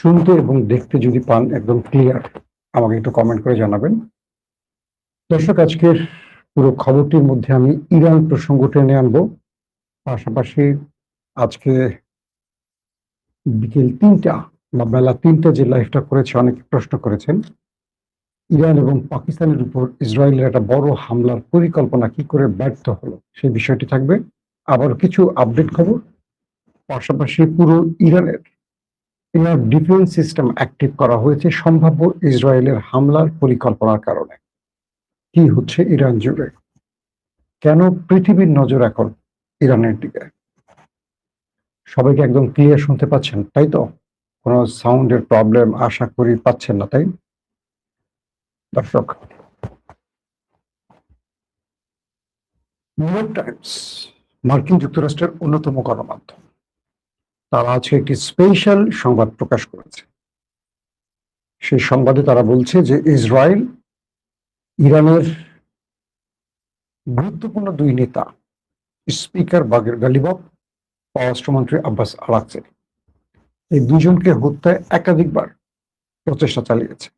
শুনতে এবং দেখতে যদি পান একদম ক্লিয়ার, আমাকে একটু কমেন্ট করে জানাবেন। দর্শক, আজকের পুরো খবরটির মধ্যে আমি ইরান প্রসঙ্গ টেনে আনবো। পাশাপাশি আজকে বিকেল ৩টা বা বেলা ৩টা যে লাইভটা করেছে, অনেকে প্রশ্ন করেছেন ইরান এবং পাকিস্তানের উপর ইসরায়েলের একটা বড় হামলার পরিকল্পনা কি করে ব্যর্থ হলো, সেই বিষয়টি থাকবে। আবার কিছু আপডেট খবর, পাশাপাশি পুরো ইরানের এয়ার ডিফেন্স সিস্টেম অ্যাক্টিভ করা হয়েছে সম্ভাব্য ইসরায়েলের হামলার পরিকল্পনার কারণে। কি হচ্ছে ইরান জুড়ে, কেন পৃথিবীর নজর এখন ইরানের দিকে? সবাইকে একদম ক্লিয়ার শুনতে পাচ্ছেন, তাই তো? কোনো সাউন্ডের প্রবলেম আশা করি পাচ্ছেন না, তাই? দর্শক, নিউ ইয়র্ক টাইমস মার্কিন যুক্তরাষ্ট্রের অন্যতম গণমাধ্যম, তারা আজকে একটি স্পেশাল সংবাদ প্রকাশ করেছে। সেই সংবাদে তারা বলছে যে ইসরায়েল ইরানের গুরুত্বপূর্ণ দুই নেতা, স্পিকার বাগের গালিবাফ, পররাষ্ট্রমন্ত্রী আব্বাস আরাকচি, এই দুজনকে হত্যায় একাধিকবার প্রচেষ্টা চালিয়েছে।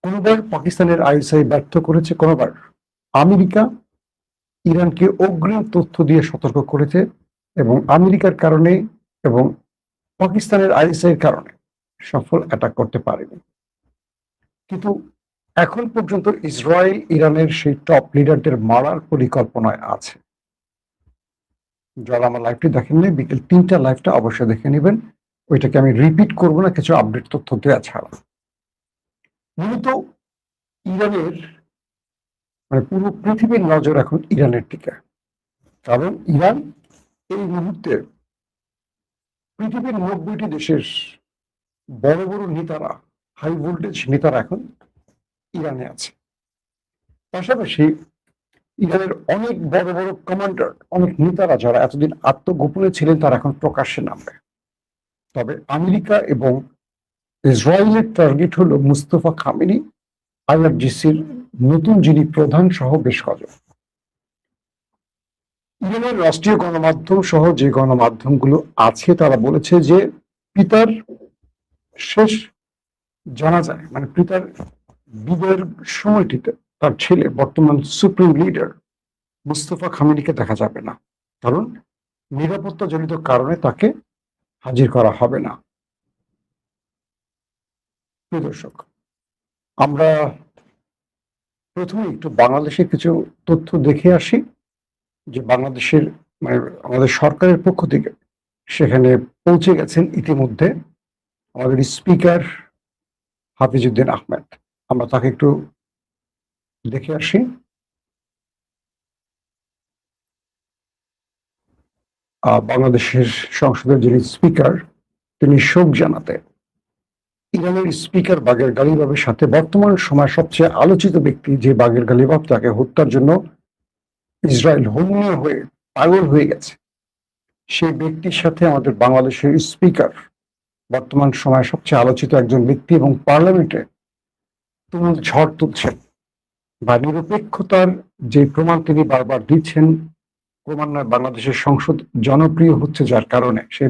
কোনোবার পাকিস্তানের আইএসআই ব্যর্থ করেছে, কোনোবার আমেরিকা ইরানকে অগ্রিম তথ্য দিয়ে সতর্ক করেছে, এবং আমেরিকার কারণে এবং পাকিস্তানের আইএসআই এর কারণে সফল অ্যাটাক করতে পারেনি। কিন্তু এখন পর্যন্ত ইসরায়েল ইরানের সেই টপ লিডারদের মারার পরিকল্পনায় আছে। যারা আমার লাইভটি দেখেননি, বিকেল ৩টা লাইভটা অবশ্যই দেখে নেবেন। ওইটাকে আমি রিপিট করব না, কিছু আপডেট তথ্য দেওয়া ছাড়া। মূলত ইরানের পুরো পৃথিবীর নজর এখন ইরানের দিকে, কারণ ইরান এই মুহূর্তে পৃথিবীর ৯০টি দেশের বড় বড় নেতারা, হাই ভোল্টেজ নেতারা এখন ইরানে আছে। পাশাপাশি ইরানের অনেক বড় বড় কমান্ডার, অনেক নেতারা যারা এতদিন আত্মগোপনে ছিলেন, তারা এখন প্রকাশ্যে নামবে। তবে আমেরিকা এবং ইসরায়েলের টার্গেট হলো মুস্তফা খামেনি, আইআরজিসির নতুন যিনি প্রধান সহ বেশ কজন। ইরানের রাষ্ট্রীয় গণমাধ্যম সহ যে গণমাধ্যমগুলো আছে তারা বলেছে যে পিতার শেষ জানাজায়, মানে পিতার বিদায়ের সময়টিতে তার ছেলে বর্তমান সুপ্রিম লিডার মুস্তফা খামেনিকে দেখা যাবে না, কারণ নিরাপত্তাজনিত কারণে তাকে হাজির করা হবে না। প্রিয় দর্শক, আমরা প্রথমে একটু বাংলাদেশের কিছু তথ্য দেখে আসি, যে বাংলাদেশের মানে আমাদের সরকারের পক্ষ থেকে সেখানে পৌঁছে গেছেন ইতিমধ্যে আমাদের স্পিকার হাফিজউদ্দিন আহমেদ। আমরা তাকে একটু দেখে আসি। বাংলাদেশের সংসদের যিনি স্পিকার, তিনি শোক জানাতে ইরানের স্পিকার বাগের গালিবাফের সাথে বর্তমান সময় সবচেয়ে আলোচিত ব্যক্তি যে বাগের গালিবাফ, তাকে হত্যার জন্য ইসরায়েল হন্যে হয়ে পাগল হয়ে গেছে, সেই ব্যক্তির সাথে আমাদের বাংলাদেশের স্পিকার বর্তমান সময়ে সবচেয়ে আলোচিত একজন ব্যক্তি এবং পার্লামেন্টে তুমুল ঝড় তুলছেন, বা নিরপেক্ষতার যে প্রমাণ তিনি বারবার দিচ্ছেন, ক্রমান্বয়ে বাংলাদেশের সংসদ জনপ্রিয় হচ্ছে, যার কারণে সে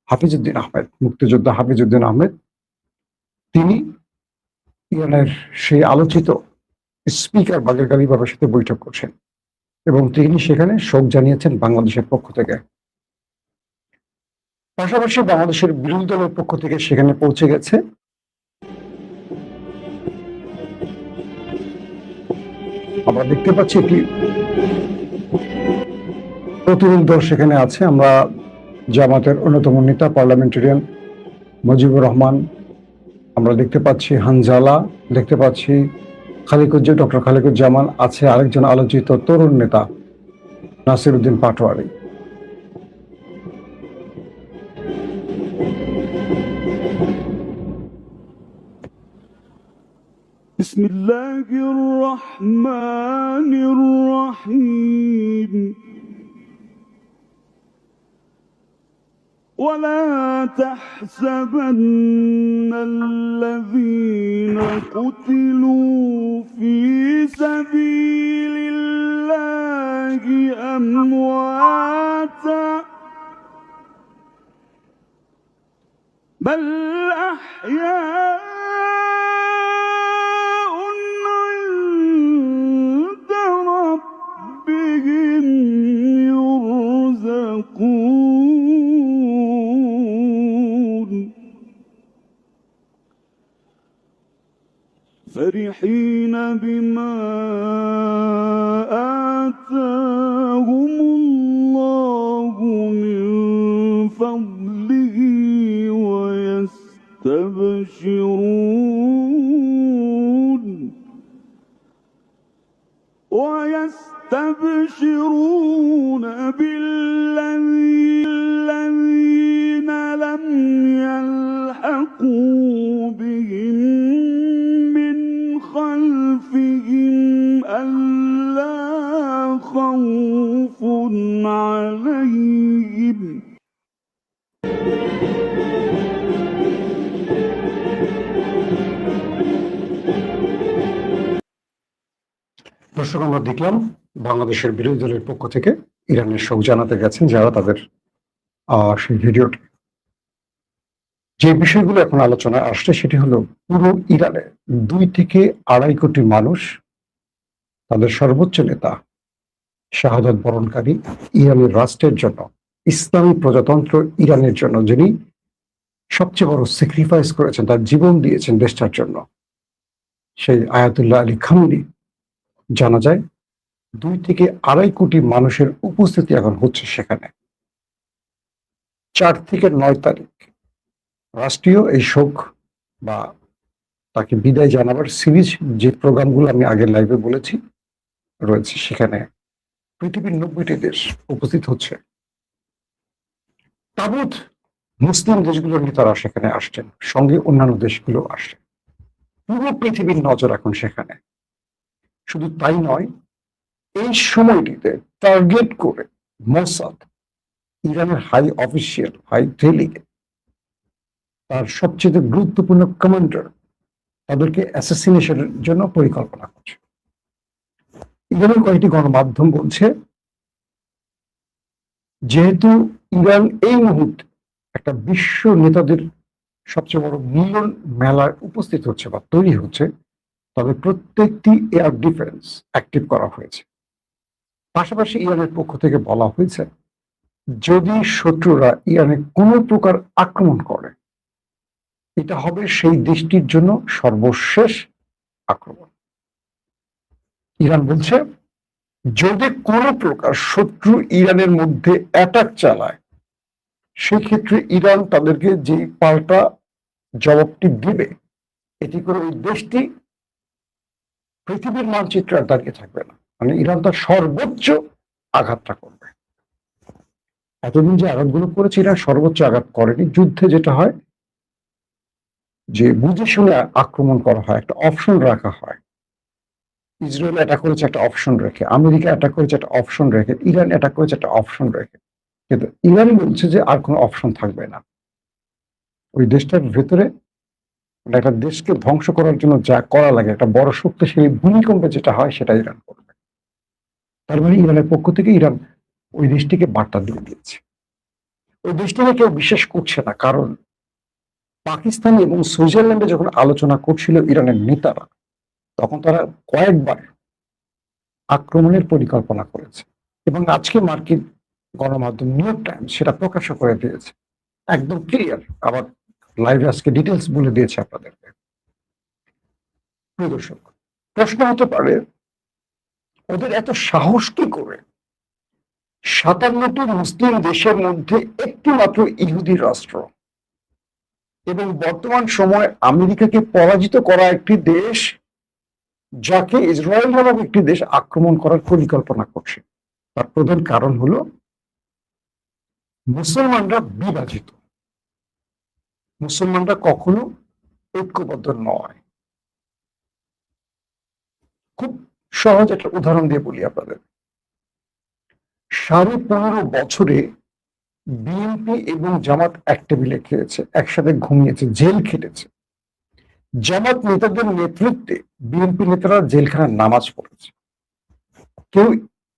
হাফিজউদ্দিন আহমেদ, মুক্তিযোদ্ধা হাফিজউদ্দিন আহমেদ, তিনি ইরানের সেই আলোচিত স্পিকার বাগের গালিবাফের সাথে বৈঠক করছেন, এবং তিনি সেখানে শোক জানিয়েছেন বাংলাদেশের পক্ষ থেকে। পাশাপাশি বাংলাদেশের বিরোধী দলের পক্ষ থেকে সেখানে পৌঁছে গেছে আমরা দেখতে পাচ্ছি একটি প্রতিনিধি দল সেখানে আছে। আমরা জামাতের অন্যতম নেতা পার্লামেন্টারিয়ান মুজিবুর রহমান, আমরা দেখতে পাচ্ছি হানজালা, দেখতে পাচ্ছি ডক্টর খালিকুজ্জামান, আছে আরেকজন আলোচিত তরুণ নেতা নাসির উদ্দিন পাটোয়ারি। بسم الله الرحمن الرحيم ولا تحسبن الذين قتلوا في سبيل الله أمواتا بل أحياء عند ربهم يرزقون فرحين بما آتاهم الله من فضله ويستبشرون بالذين لم يلحقوا بهم من خلفهم ألا خوف عليهم দর্শক, আমরা দেখলাম বাংলাদেশের বিরোধী দলের পক্ষ থেকে ইরানের শোক জানাতে গেছেন যারা তাদের সেই ভিডিওটি। যে বিষয়গুলো এখন আলোচনায় আসছে সেটি হলো পুরো ইরানে 2 থেকে 2.5 কোটি মানুষ তাদের সর্বোচ্চ নেতা শাহাদাত বরণকারী ইরানের রাষ্ট্রের জন্য, ইসলামী প্রজাতন্ত্র ইরানের জন্য, যিনি সবচেয়ে বড় স্যাক্রিফাইস করেছেন, তার জীবন দিয়েছেন দেশটার জন্য, সেই আয়াতুল্লাহ আলী খামেনি জানা যায় 2 থেকে 2.5 কোটি মানুষের উপস্থিতি এখন হচ্ছে সেখানে। 4 থেকে 9 তারিখ রাষ্ট্রীয় এই শোক বা তাকে বিদায় জানাবার সিরিজ যে প্রোগ্রামগুলো আমি আগের লাইভে বলেছি রয়েছে, সেখানে পৃথিবীর 90টি দেশ উপস্থিত হচ্ছে। তাবৎ মুসলিম দেশগুলোর নেতারা সেখানে আসছেন, সঙ্গে অন্যান্য দেশগুলো আসছে। পুরো পৃথিবীর নজর এখন সেখানে। শুধু তাই নয়, এই সময়টিতে টার্গেট করে মোসাদ, ইরানের হাই অফিসিয়াল, হাই ডেলিগেট, তার সবচেয়ে গুরুত্বপূর্ণ কমান্ডার, তাদেরকে অ্যাসাসিনেশনের জন্য পরিকল্পনা করছে। ইরানের কয়েকটি গণমাধ্যম বলছে, যেহেতু ইরান এই মুহূর্তে একটা বিশ্ব নেতাদের সবচেয়ে বড় মিলন মেলায় উপস্থিত হচ্ছে বা তৈরি হচ্ছে, তবে প্রত্যেকটি এয়ার ডিফেন্স অ্যাক্টিভ করা হয়েছে। পাশাপাশি ইরানের পক্ষ থেকে বলা হয়েছে, যদি শত্রুরা ইরানে কোনো প্রকার আক্রমণ করে, এটা হবে সেই দেশটির জন্য সর্বশেষ আক্রমণ। ইরান বলছে, যদি কোনো প্রকার শত্রু ইরানের মধ্যে অ্যাটাক চালায়, সেক্ষেত্রে ইরান তাদেরকে যে পাল্টা জবাবটি দেবে, এটি করে ওই দেশটি পৃথিবীর মানচিত্রে আর দাঁড়িয়ে থাকবে না। মানে ইরান তার সর্বোচ্চ আঘাতটা করবে। এতদিন যে আঘাতগুলো করেছে, ইরান সর্বোচ্চ আঘাত করেনি। যুদ্ধে যেটা হয় যে বুঝে শুনে আক্রমণ করা হয়, একটা অপশন রাখা হয়। ইসরায়েল অ্যাটাক করেছে একটা অপশন রেখে, আমেরিকা অ্যাটাক করেছে একটা অপশন রেখে, ইরান অ্যাটাক করেছে একটা অপশন রেখে। কিন্তু ইরান বলছে যে আর কোনো অপশন থাকবে না। ওই দেশটার ভেতরে একটা দেশকে ধ্বংস করার জন্য যা করা লাগে, একটা বড় শক্তিশালী ভূমিকম্পে যেটা হয়, সেটা ইরান করবে। তার মানে ইরানের পক্ষ থেকে ইরান ওই দেশটিকে বার্তা দিয়ে দিয়েছে। ওই দেশটিকে কেউ বিশ্বাস করছে না, কারণ পাকিস্তান এবং সুইজারল্যান্ডে যখন আলোচনা করছিল ইরানের নেতারা, তখন তারা কয়েকবার আক্রমণের পরিকল্পনা করেছে। এবং আজকে মার্কিন গণমাধ্যম নিউ ইয়র্ক টাইমস সেটা প্রকাশ করে দিয়েছে, একদম ক্লিয়ার। আবার লাইভে আজকে ডিটেলস বলে দিয়েছে আপনাদেরকে। প্রিয় দর্শক, প্রশ্ন হতে পারে, ওদের এত সাহস কি করে 57টি মুসলিম দেশের মধ্যে একটি মাত্র ইহুদি রাষ্ট্র এবং বর্তমান সময়ে আমেরিকাকে পরাজিত করা একটি দেশ, যাকে ইসরায়েল নামক একটি দেশ আক্রমণ করার পরিকল্পনা করছে? তার প্রধান কারণ হলো মুসলমানরা বিভাজিত। মুসলমানরা কখনো ঐক্যবদ্ধ নয়। খুব সহজ একটা উদাহরণ দিয়ে বলি আপনাদের। 15.5 বছরে বিএনপি এবং জামাত এক টেবিলে খেয়েছে, একসাথে ঘুমিয়েছে, জেল খেটেছে। জামাত নেতাদের নেতৃত্বে বিএনপি নেতারা জেলখানায় নামাজ পড়েছে। কেউ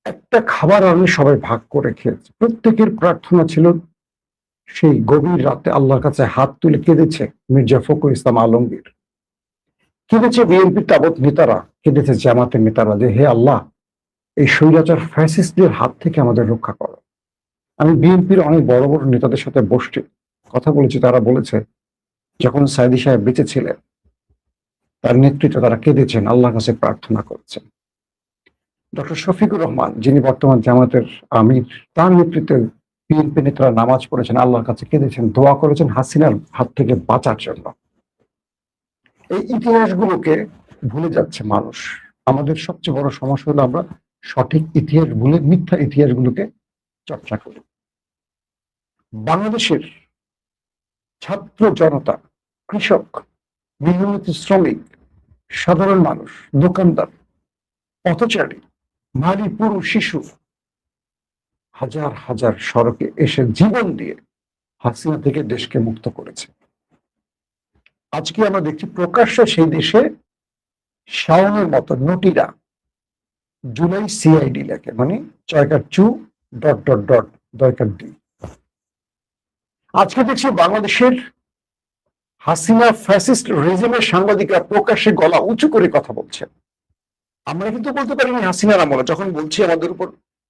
একটা খাবার আনলে সবাই ভাগ করে খেয়েছে। প্রত্যেকের প্রার্থনা ছিল সেই গভীর রাতে আল্লাহর কাছে হাত তুলে কেঁদেছে মির্জা ফখরুল ইসলাম আলমগীর, কেঁদেছে বিএনপির তাবৎ নেতারা, কেঁদেছে জামাতের নেতারা যে হে আল্লাহ, এই স্বৈরাচার ফ্যাসিস্টদের হাত থেকে আমাদের রক্ষা করো। আমি বিএনপির অনেক বড় বড় নেতাদের সাথে বসে কথা বলেছি, তারা বলেছে যখন সাইদি সাহেব বেঁচে ছিলেন তার নেতৃত্বে তারা কেঁদেছেন, আল্লাহর কাছে প্রার্থনা করেছেন। ডক্টর শফিকুর রহমান, যিনি বর্তমান জামাতের আমির, তার নেতৃত্বে বিএনপি নেতারা নামাজ পড়েছেন, আল্লাহর কাছে কেঁদেছেন, দোয়া করেছেন হাসিনার হাত থেকে বাঁচার জন্য। এই ইতিহাসগুলোকে ভুলে যাচ্ছে মানুষ। আমাদের সবচেয়ে বড় সমস্যা হলো আমরা সঠিক ইতিহাস ভুলে মিথ্যা ইতিহাসগুলোকে চর্চা করি। বাংলাদেশের ছাত্র জনতা, কৃষক, মেহনতি শ্রমিক, সাধারণ মানুষ, দোকানদার, পথচারী, নারী, পুরুষ, শিশু হাজার হাজার সড়কে এসে জীবন দিয়ে হাসিনা থেকে দেশকে মুক্ত করেছে। আজকে আমরা দেখছি প্রকাশ্যে সেই দেশে শাওনের মতো নটিরা জুলাই সিআইডি লেখে, মানে চয়কার চু ডট ডট ডট দয়কার ডি। আজকে দেখছি বাংলাদেশের হাসিনা ফ্যাসিস্ট রেজিমের সাংবাদিকরা প্রকাশ্যে গলা উঁচু করে কথা বলছে। আমরা কিন্তু বলতে পারিনি হাসিনার আমলে, যখন বলছি আমাদের উপর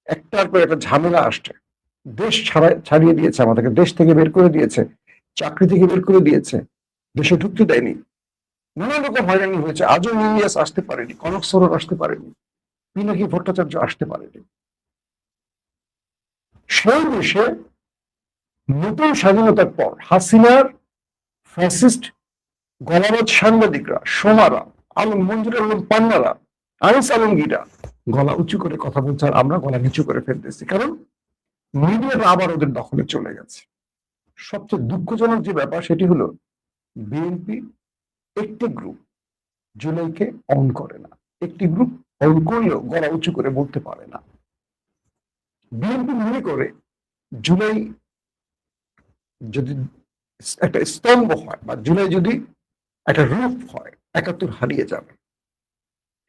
একটার পর একটা ঝামেলা আসছে, দেশ ছাড়িয়ে দিয়েছে, আমাদেরকে দেশ থেকে বের করে দিয়েছে, চাকরি থেকে বের করে দিয়েছে, দেশে ঢুকতে দেয়নি, নানা রকম হয়রানি হয়েছে। আজও ইলিয়াস আসতে পারেনি, কনক সরোর আসতে পারেনি, পিনাকি ভট্টাচার্য আসতে পারেনি। সেই দেশে নতুন স্বাধীনতার পর হাসিনার ফ্যাসিস্ট গলাবাজ সাংবাদিকরা, সোমারা, মঞ্জুর আলম পান্নারা, আনিস আলমগীরা গলা উঁচু করে কথা বলছে, আর আমরা গলা নিচু করে ফেলতেছি, কারণ মিডিয়াটা আবার ওদের দখলে চলে গেছে। সবচেয়ে দুঃখজনক যে ব্যাপার সেটি হলো বিএনপি একটি গ্রুপ জুলাইকে অন করে না, একটি গ্রুপ অন করলেও গলা উঁচু করে বলতে পারে না। বিএনপি মনে করে জুলাই যদি একটা স্তম্ভ হয় বা জুলাই যদি একটা রূপ হয়, ৭১ হারিয়ে যাবে।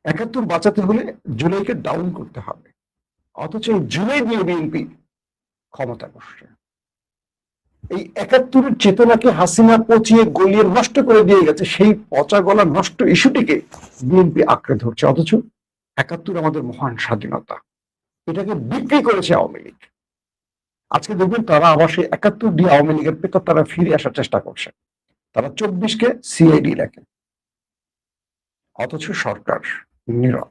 ৭১ বাঁচাতে হলে জুলাইকে ডাউন করতে হবে। অথচ এই জুলাই দিয়ে বিএনপি ক্ষমতা বসছে। এই ৭১-এর চেতনাকে হাসিনা পচিয়ে গলিয়ে নষ্ট করে দিয়ে গেছে। সেই পচা গলা নষ্ট ইস্যুটিকে বিএনপি আঁকড়ে ধরছে। অথচ ৭১ আমাদের মহান স্বাধীনতা, এটাকে বিক্রি করেছে আওয়ামী লীগ। আজকে দেখবেন তারা আবার সেই ৭১ দিয়ে আওয়ামী লীগের পেতর তারা ফিরে আসার চেষ্টা করছে। তারা ২৪কে সিআইডি লেখে, অথচ সরকার নীরব।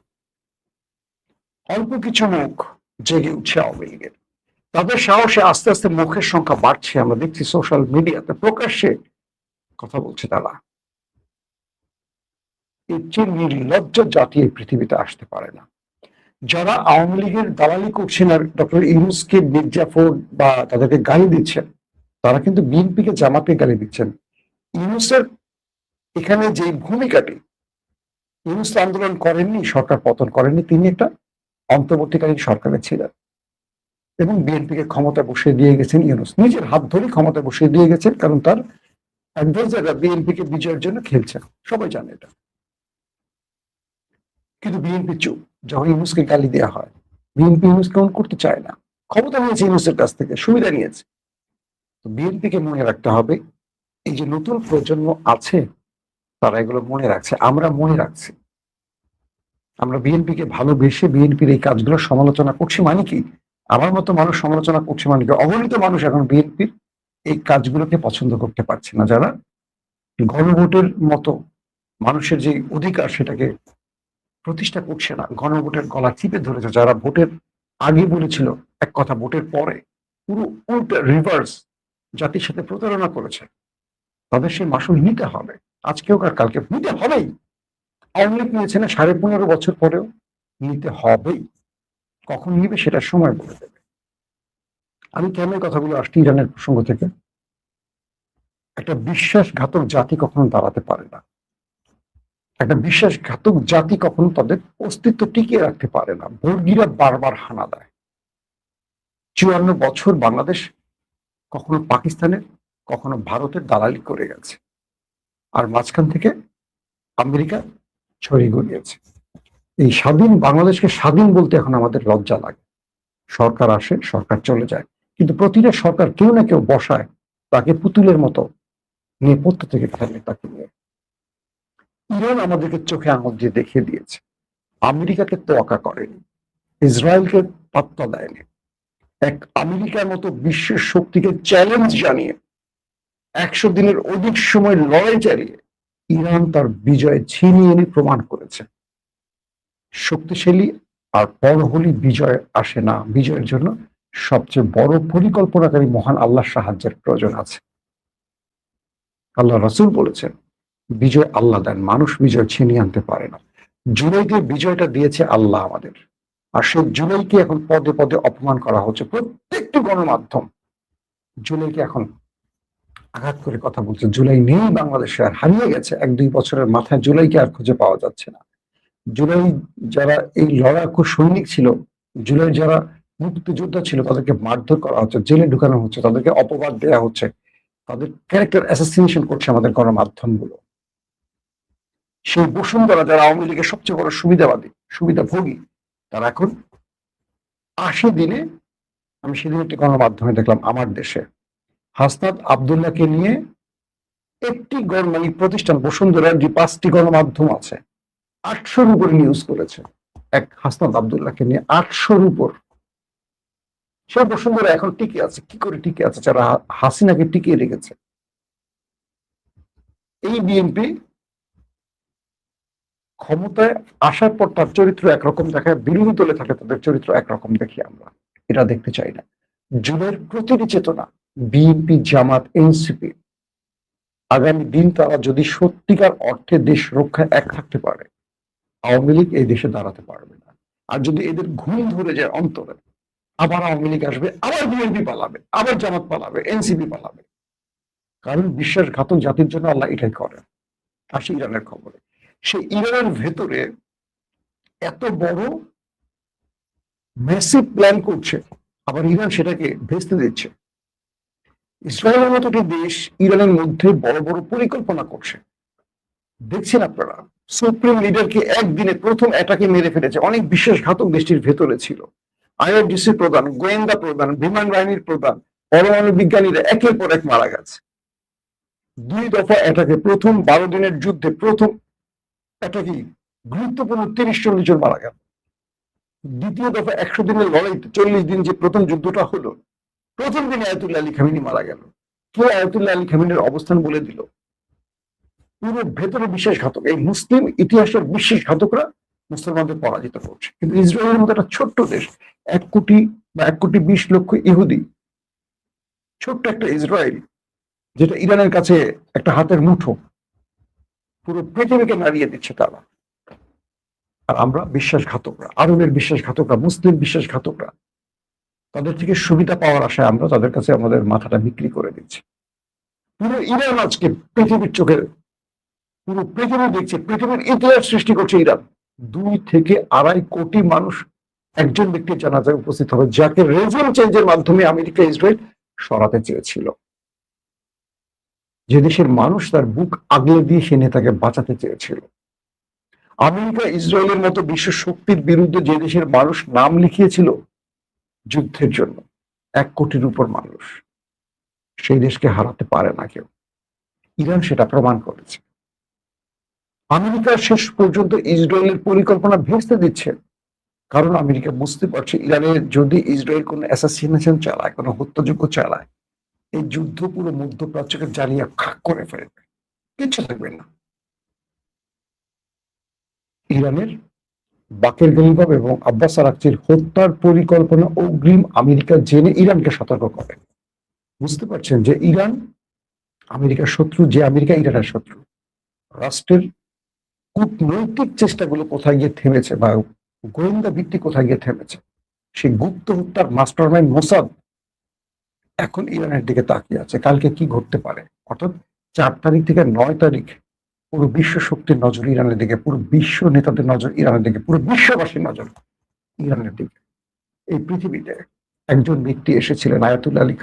অল্প কিছু মুখ জেগে উঠছে আওয়ামী লীগের, তাদের সাহসে আস্তে আস্তে মুখের সংখ্যা বাড়ছে। আমরা দেখছি সোশ্যাল মিডিয়াতে প্রকাশ্যে কথা বলছে তারা। এর চেয়ে নির্লজ্জ জাতি এই পৃথিবীতে আসতে পারে না। যারা আওয়ামী লীগের দালালি করছেন আর ডক্টর ইউনূসকে মির্জাফর বা তাদেরকে গালি দিচ্ছেন, তারা কিন্তু বিএনপিকে জামাতকে গালি দিচ্ছেন। ইউনূসের এখানে যে ভূমিকাটি, ইউনূস আন্দোলন করেননি, সরকার পতন করেননি, তিনি একটা অন্তর্বর্তীকালীন সরকারে ছিলেন এবং বিএনপিকে ক্ষমতা বসিয়ে দিয়ে গেছেন ইউনূস, নিজের হাত ধরে ক্ষমতা বসিয়ে দিয়ে গেছেন, কারণ তার অ্যাডভাইজাররা বিএনপিকে বিজয়ের জন্য খেলছেন, সবাই জানে এটা। কিন্তু বিএনপি চুপ। যখন ইউনূসকে গালি দেওয়া হয়, বিএনপি ইউনূসকে অন করতে চায় না, ক্ষমতা নিয়েছে ইউনূসের কাছ থেকে, সুবিধা নিয়েছে। তো বিএনপিকে মনে রাখতে হবে, এই যে নতুন প্রজন্ম আছে তারা এগুলো মনে রাখছে, আমরা মনে রাখছি। আমরা বিএনপিকে ভালোবেসে বিএনপির এই কাজগুলো সমালোচনা করছি মানে কি, আমার মতো মানুষ সমালোচনা করছে মানে কি, অগণিত মানুষ এখন বিএনপির এই কাজগুলোকে পছন্দ করতে পারছে না, যারা গণভোটের মতো মানুষের যে অধিকার সেটাকে প্রতিষ্ঠা করছে না, গণভোটের গলা চিপে ধরেছে, যারা ভোটের আগে বলেছিল এক কথা, ভোটের পরে পুরো উল্টো রিভার্স জাতির সাথে প্রতারণা করেছে, তাদের সেই মাসুল নিতে হবে, আজকেও আর কালকে নিতে হবেই। আওয়ামী লীগ নিয়েছে না ১৫.৫ বছর পরেও নিতে হবেই। কখন নিবে সেটা সময় বলে দেবে। আমি কেন এই কথাগুলো আসছি ইরানের প্রসঙ্গ থেকে, একটা বিশ্বাসঘাতক জাতি কখনো দাঁড়াতে পারে না, একটা বিশ্বাসঘাতক জাতি কখনো তাদের অস্তিত্ব টিকিয়ে রাখতে পারে না। বর্গীরা বারবার হানা দেয়। ৫৪ বছর বাংলাদেশ কখনো পাকিস্তানের কখনো ভারতের দালালি করে গেছে, আর মাঝখান থেকে আমেরিকা ছড়িয়ে গড়িয়েছে। এই স্বাধীন বাংলাদেশকে স্বাধীন বলতে এখন আমাদের লজ্জা লাগে। সরকার আসে, সরকার চলে যায়, কিন্তু প্রতিটা সরকার কেউ না কেউ বসায় তাকে পুতুলের মতো নেপথ্য থেকে ফেলে তাকে নিয়ে। ইরান আমাদেরকে চোখে আঙুল দিয়ে দেখিয়ে দিয়েছে, আমেরিকাকে তোয়াক্কা করেনি, ইসরায়েলকে পাত্তা দেয়নি। এক আমেরিকার মতো বিশ্বের শক্তিকে চ্যালেঞ্জ জানিয়ে 100 দিনের অধিক সময় লড়াই চালিয়ে ইরান তার বিজয় ছিনিয়ে এনে প্রমাণ করেছে শক্তিশালী আর পরহলি বিজয় আসে না, বিজয়ের জন্য সবচেয়ে বড় পরিকল্পনাকারী মহান আল্লাহর সাহায্যের প্রয়োজন আছে। আল্লাহ রাসূল বলেছেন, বিজয় আল্লাহ দেন, মানুষ বিজয় ছিনিয়ে আনতে পারে না। জুলাইতে বিজয়টা দিয়েছে আল্লাহ আমাদের, আর সেই জুলাইকে এখন পদে পদে অপমান করা হচ্ছে। প্রত্যেকটি গণমাধ্যম জুলাইকে এখন আঘাত করে কথা বলছে। জুলাই নেই বাংলাদেশে, আর হারিয়ে গেছে। 1-2 বছরের মাথায় জুলাইকে আর খুঁজে পাওয়া যাচ্ছে না। জুলাই যারা এই লড়াকু সৈনিক ছিল, জুলাই যারা মুক্তিযোদ্ধা ছিল, তাদেরকে মারধর করা হচ্ছে, জেলে ঢুকানো হচ্ছে, তাদেরকে অপবাদ দেওয়া হচ্ছে, তাদের ক্যারেক্টার অ্যাসাসিনেশন করছে আমাদের গণমাধ্যমগুলো। সেই বসুন্ধরা যারা আওয়ামী লীগের সবচেয়ে বড় সুবিধাভোগী, তারা এখন 80 দিনে, আমি সেদিন একটি গণমাধ্যমে দেখলাম আমার দেশে, হাসনাত আব্দুল্লাহকে নিয়ে একটি প্রতিষ্ঠান বসুন্ধরার যে 5টি গণমাধ্যম আছে 800-র উপরে নিউজ করেছে এক হাসনাত আব্দুল্লাহকে নিয়ে, 800-র উপর। সে বসুন্ধরা এখন টিকে আছে। কি করে টিকে আছে? যারা হাসিনাকে টিকিয়ে রেখেছে। এই বিএনপি ক্ষমতায় আসার পর তার চরিত্র একরকম দেখায়, বিরোধী দলে থাকে তাদের চরিত্র একরকম দেখি আমরা। এটা দেখতে চাই না। জুলাইয়ের প্রতিটি চেতনা, বিএনপি, জামাত, এনসিপি, আগামী দিন তারা যদি সত্যিকার অর্থে দেশ রক্ষায় এক থাকতে পারে, আওয়ামী লীগ এই দেশে দাঁড়াতে পারবে না। আর যদি এদের ঘুম ধরে যায় অন্তরে, আবার আওয়ামী লীগ আসবে, আবার বিএনপি পালাবে, আবার জামাত পালাবে, এনসিপি পালাবে। কারণ বিশ্বাসঘাতক জাতির জন্য আল্লাহ এটাই করে। আসি ইরানের খবরে। সেই ইরানের ভেতরে এত বড় ম্যাসিভ প্ল্যান করছে, আবার ইরান সেটাকে ভেস্তে দিচ্ছে। ইসরায়েলের মতো একটি দেশ ইরানের মধ্যে বড় বড় পরিকল্পনা করছে। দেখছেন আপনারা, সুপ্রিম লিডারকে একদিনে প্রথম অ্যাটাকে মেরে ফেলেছে। অনেক বিশ্বাসঘাতক দেশটির ভেতরে ছিল। আইআরজিসি প্রধান, গোয়েন্দা প্রধান, বিমান বাহিনীর প্রধান, পরমাণু বিজ্ঞানীরা একের পর এক মারা গেছে। 2 দফা অ্যাটাকে, প্রথম 12 দিনের যুদ্ধে প্রথম অ্যাটাকে গুরুত্বপূর্ণ 30-40 জন মারা গেল। দ্বিতীয় দফা 100 দিনের লড়াইতে 40 দিন যে প্রথম যুদ্ধটা হলো, প্রথম দিনে আয়াতুল্লাহ আলী খামেনি মারা গেল। কে আয়াতুল্লাহ আলী খামেনির অবস্থান বলে দিল? পুরো ভেতরে বিশ্বাসঘাতক। এই মুসলিম ইতিহাসের বিশ্বাসঘাতকরা মুসলমানদের পরাজিত করছে। কিন্তু ইসরায়েলের মতো একটা ছোট্ট দেশ, 1 কোটি বা 1 কোটি 20 লক্ষ ইহুদি, ছোট্ট একটা ইসরায়েল, যেটা ইরানের কাছে একটা হাতের মুঠো, পুরো পৃথিবীকে নাড়িয়ে দিচ্ছে তারা। আর আমরা বিশ্বাসঘাতকরা, আরবের বিশ্বাসঘাতকরা, মুসলিম বিশ্বাসঘাতকরা, তাদের থেকে সুবিধা পাওয়ার আশায় আমরা তাদের কাছে আমাদের মাথাটা বিক্রি করে দিচ্ছি। পুরো ইরান আজকে পৃথিবীর চোখে, পুরো পৃথিবী দেখছে, পৃথিবীর ইতিহাস সৃষ্টি করছে ইরান। 2 থেকে 2.5 কোটি মানুষ একজন ব্যক্তির জানাজায় উপস্থিত হবে, যাকে রেজিম চেঞ্জের মাধ্যমে আমেরিকা, ইসরায়েল সরাতে চেয়েছিল। যে দেশের মানুষ তার বুক আগলে দিয়ে সে নেতাকে বাঁচাতে চেয়েছিল। আমেরিকা, ইসরায়েলের মতো বিশ্ব শক্তির বিরুদ্ধে যে দেশের মানুষ নাম লিখিয়েছিল যুদ্ধের জন্য, 1 কোটির উপর মানুষ, সেই দেশকে হারাতে পারে না কেউ। ইরান সেটা প্রমাণ করেছে। আমেরিকা শেষ পর্যন্ত ইসরায়েলের পরিকল্পনা ভেস্তে দিচ্ছে, কারণ আমেরিকা বুঝতে পারছে ইরানের যদি ইসরায়েল কোনো অ্যাসাসিনেশন চালায়, কোনো হত্যাযজ্ঞ চালায়, এই যুদ্ধ পুরো মধ্যপ্রাচ্যকে জ্বালিয়ে খাক করে ফেলবে, কিচ্ছু থাকবে না। ইরানের বাকের গলিবাব এবং আব্বাস আরাকচির হত্যার পরিকল্পনা অগ্রিম আমেরিকা জেনে ইরানকে সতর্ক করে। বুঝতে পারছেন যে ইরান আমেরিকার শত্রু, যে আমেরিকা ইরানের শত্রু। রাষ্ট্রের কূটনৈতিক চেষ্টাগুলো কোথায় গিয়ে থেমেছে, বা গোয়েন্দা ভিত্তি কোথায় গিয়ে থেমেছে, সেই গুপ্ত হত্যার মাস্টারমাইন্ড মোসাদ এখন ইরানের দিকে তাকিয়ে আছে কালকে কি ঘটতে পারে। অর্থাৎ 4 তারিখ থেকে 9 তারিখ পুরো বিশ্ব শক্তির নজর ইরানের দিকে, পুরো বিশ্ব নেতাদের নজর ইরানের দিকে, পুরো বিশ্ববাসীর নজর ইরানের দিকে। এই পৃথিবীতে একজন ব্যক্তি এসেছিলেন আয়াতুল্লাহ আলী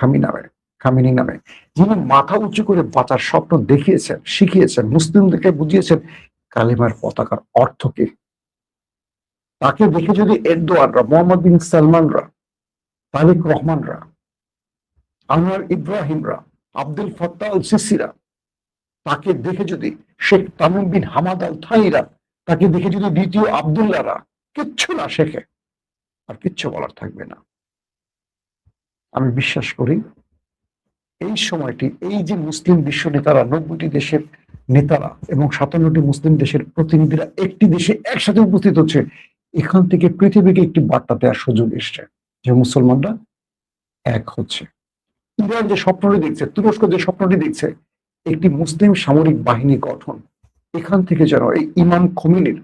খামেনি নামে, যিনি মাথা উঁচু করে বাঁচার স্বপ্ন দেখিয়েছেন, শিখিয়েছেন, মুসলিমদেরকে বুঝিয়েছেন কালিমার পতাকার অর্থ কি। তাকে দেখে যদি এরদোয়ানরা, মোহাম্মদ বিন সালমানরা, তারেক রহমানরা, আনোয়ার ইব্রাহিমরা, আব্দুল ফাত্তাহ আল সিসিরা, তাকে দেখে যদি Sheikh Tamim bin Hamad Al থাইরা, তাকে দেখে যদি দ্বিতীয় আব্দুল্লাহরা কিচ্ছু না শেখে, আর কিচ্ছু বলার থাকবে না। আমি বিশ্বাস করি এই সময়টি, এই যে মুসলিম বিশ্ব নেতারা, 90টি দেশের নেতারা এবং 57টি মুসলিম দেশের প্রতিনিধিরা একটি দেশে একসাথে উপস্থিত হচ্ছে, এখান থেকে পৃথিবীকে একটি বার্তা দেওয়ার সুযোগ এসছে যে মুসলমানরা এক হচ্ছে। ইরান যে স্বপ্নটি দেখছে, তুরস্ক যে স্বপ্নটি দেখছে, একটি মুসলিম সামরিক বাহিনী গঠন, এখান থেকে যেন এই ইমাম খোমেনির,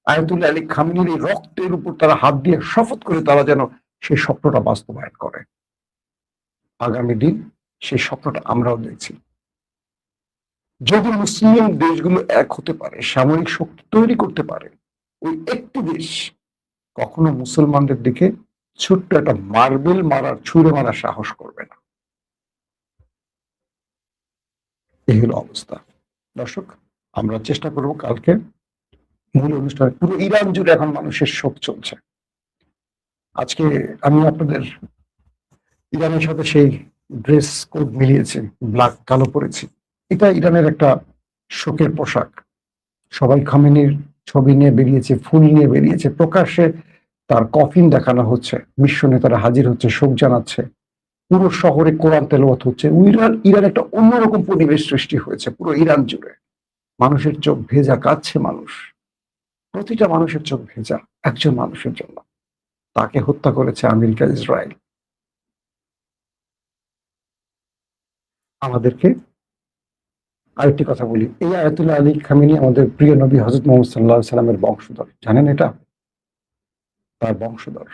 আয়াতুল্লাহ আলী খামেনির এই রক্তের উপর তারা হাত দিয়ে শপথ করে তারা যেন সেই স্বপ্নটা বাস্তবায়ন করে। আগামী দিন সেই স্বপ্নটা আমরাও দেখছি। যদি মুসলিম দেশগুলো এক হতে পারে, সামরিক শক্তি তৈরি করতে পারে, ওই একটি দেশ কখনো মুসলমানদের দিকে ছোট্ট একটা মার্বেল মারার, ছুঁড়ে মারার সাহস করবে না। এই হলো অবস্থা। দর্শক, আমরা চেষ্টা করব কালকে মূল অনুষ্ঠানে, পুরো ইরান জুড়ে এখন মানুষের শোক চলছে। আজকে আমি আপনাদের ইরানের সাথে সেই ড্রেস কোড মিলিয়েছি, ব্ল্যাক কালো পরেছি, এটা ইরানের একটা শোকের পোশাক। সবাই খামেনির ছবি নিয়ে বেরিয়েছে, ফুল নিয়ে বেরিয়েছে, প্রকাশ্যে তার কফিন দেখানো হচ্ছে, বিশ্ব নেতারা হাজির হচ্ছে, শোক জানাচ্ছে, পুরো শহরে কোরআন তেলাওয়াত হচ্ছে। ইরান একটা অন্যরকম পরিবেশ সৃষ্টি হয়েছে পুরো ইরান জুড়ে। মানুষের চোখ ভেজা, কাঁদছে মানুষ, প্রতিটা মানুষের চোখ ভেজা একজন মানুষের জন্য। তাকে হত্যা করেছে আমেরিকা, ইসরায়েল। আমাদেরকে আরেকটি কথা বলি, এই আয়াতুল্লাহ আলী খামেনি আমাদের প্রিয় নবী হযরত মুহাম্মদ সাল্লাল্লাহু আলাইহি সাল্লামের বংশধর, জানেন এটা? তার বংশধর।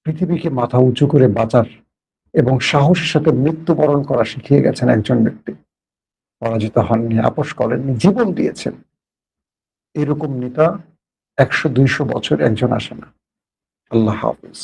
পৃথিবীকে মাথা উঁচু করে বাঁচার এবং সাহসের সাথে মৃত্যুবরণ করা শিখিয়ে গেছেন একজন ব্যক্তি। পরাজিত হননি, আপোষ করেননি, জীবন দিয়েছেন। এরকম নেতা 100-200 বছর একজন আসে না। আল্লাহ হাফেজ।